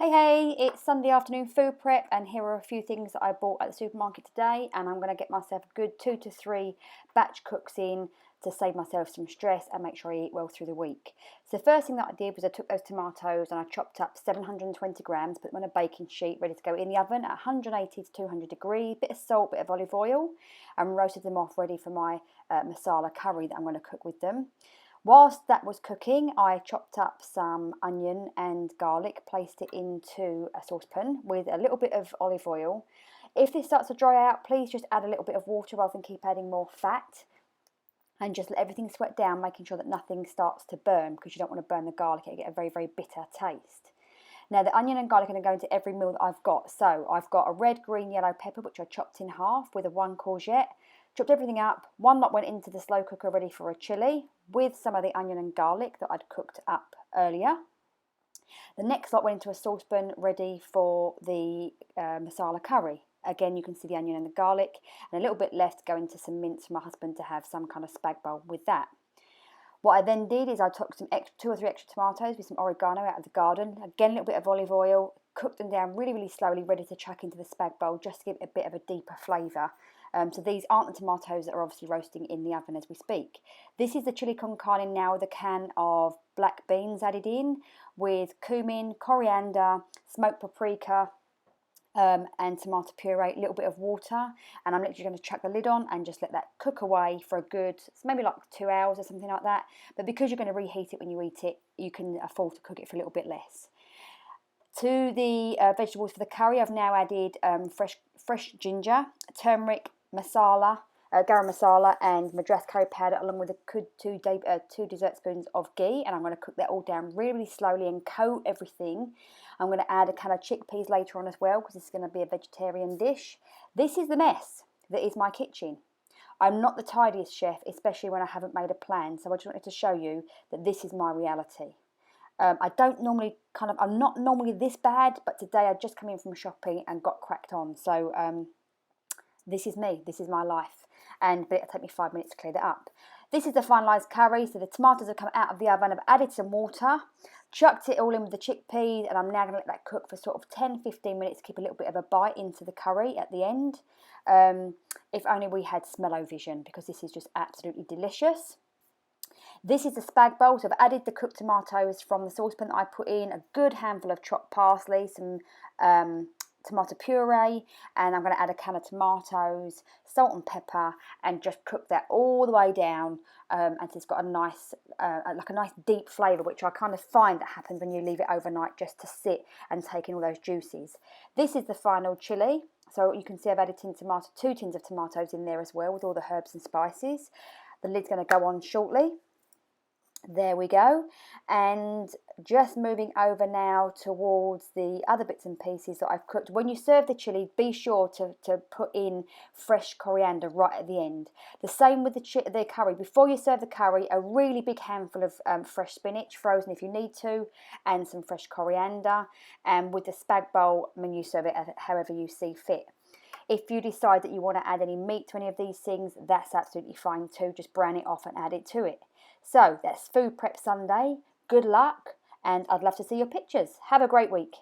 Hey, it's Sunday afternoon food prep, and here are a few things that I bought at the supermarket today, and I'm going to get myself a good 2 to 3 batch cooks in to save myself some stress and make sure I eat well through the week. So the first thing that I did was I took those tomatoes and I chopped up 720 grams, put them on a baking sheet ready to go in the oven at 180 to 200 degrees, bit of salt, bit of olive oil, and roasted them off ready for my masala curry that I'm going to cook with them. Whilst that was cooking, I chopped up some onion and garlic, placed it into a saucepan with a little bit of olive oil. If this starts to dry out, please just add a little bit of water rather than keep adding more fat, and just let everything sweat down, making sure that nothing starts to burn, because you don't want to burn the garlic, it'll get a very, very bitter taste. Now the onion and garlic are going to go into every meal that I've got. So I've got a red, green, yellow pepper, which I chopped in half with one courgette. Chopped everything up. One lot went into the slow cooker ready for a chilli with some of the onion and garlic that I'd cooked up earlier. The next lot went into a saucepan ready for the masala curry. Again, you can see the onion and the garlic, and a little bit left go into some mince for my husband to have some kind of spag bowl with that. What I then did is I took some 2 or 3 extra tomatoes with some oregano out of the garden. Again, a little bit of olive oil, cooked them down really, really slowly, ready to chuck into the spag bowl just to give it a bit of a deeper flavour. So these aren't the tomatoes that are obviously roasting in the oven as we speak. This is the chili con carne now with a can of black beans added in with cumin, coriander, smoked paprika, and tomato puree, a little bit of water, and I'm literally going to chuck the lid on and just let that cook away for a good, maybe like 2 hours or something like that. But because you're going to reheat it when you eat it, you can afford to cook it for a little bit less. To the vegetables for the curry, I've now added fresh ginger, turmeric, masala, garam masala, and madras curry powder, along with two dessert spoons of ghee, and I'm going to cook that all down really, really slowly and coat everything. I'm going to add a can of chickpeas later on as well, because this is going to be a vegetarian dish. This is the mess that is my kitchen. I'm not the tidiest chef, especially when I haven't made a plan, so I just wanted to show you that this is my reality. I'm not normally this bad, but today I just come in from shopping and got cracked on. So this is me, this is my life. But it'll take me 5 minutes to clear that up. This is the finalised curry. So the tomatoes have come out of the oven. I've added some water, chucked it all in with the chickpeas, and I'm now going to let that cook for sort of 10-15 minutes to keep a little bit of a bite into the curry at the end. If only we had smell-o-vision, because this is just absolutely delicious. This is the spag bowl, so I've added the cooked tomatoes from the saucepan that I put in, a good handful of chopped parsley, some tomato puree, and I'm going to add a can of tomatoes, salt and pepper, and just cook that all the way down until it's got a nice, like a nice deep flavour, which I kind of find that happens when you leave it overnight just to sit and take in all those juices. This is the final chilli. So you can see I've added 2 tins of tomatoes in there as well with all the herbs and spices. The lid's going to go on shortly. There we go. And just moving over now towards the other bits and pieces that I've cooked. When you serve the chili, be sure to put in fresh coriander right at the end. The same with the curry. Before you serve the curry, a really big handful of fresh spinach, frozen if you need to, and some fresh coriander. And with the spag bowl, when you serve it however you see fit. If you decide that you want to add any meat to any of these things, that's absolutely fine too. Just brown it off and add it to it. So that's Food Prep Sunday. Good luck, and I'd love to see your pictures. Have a great week.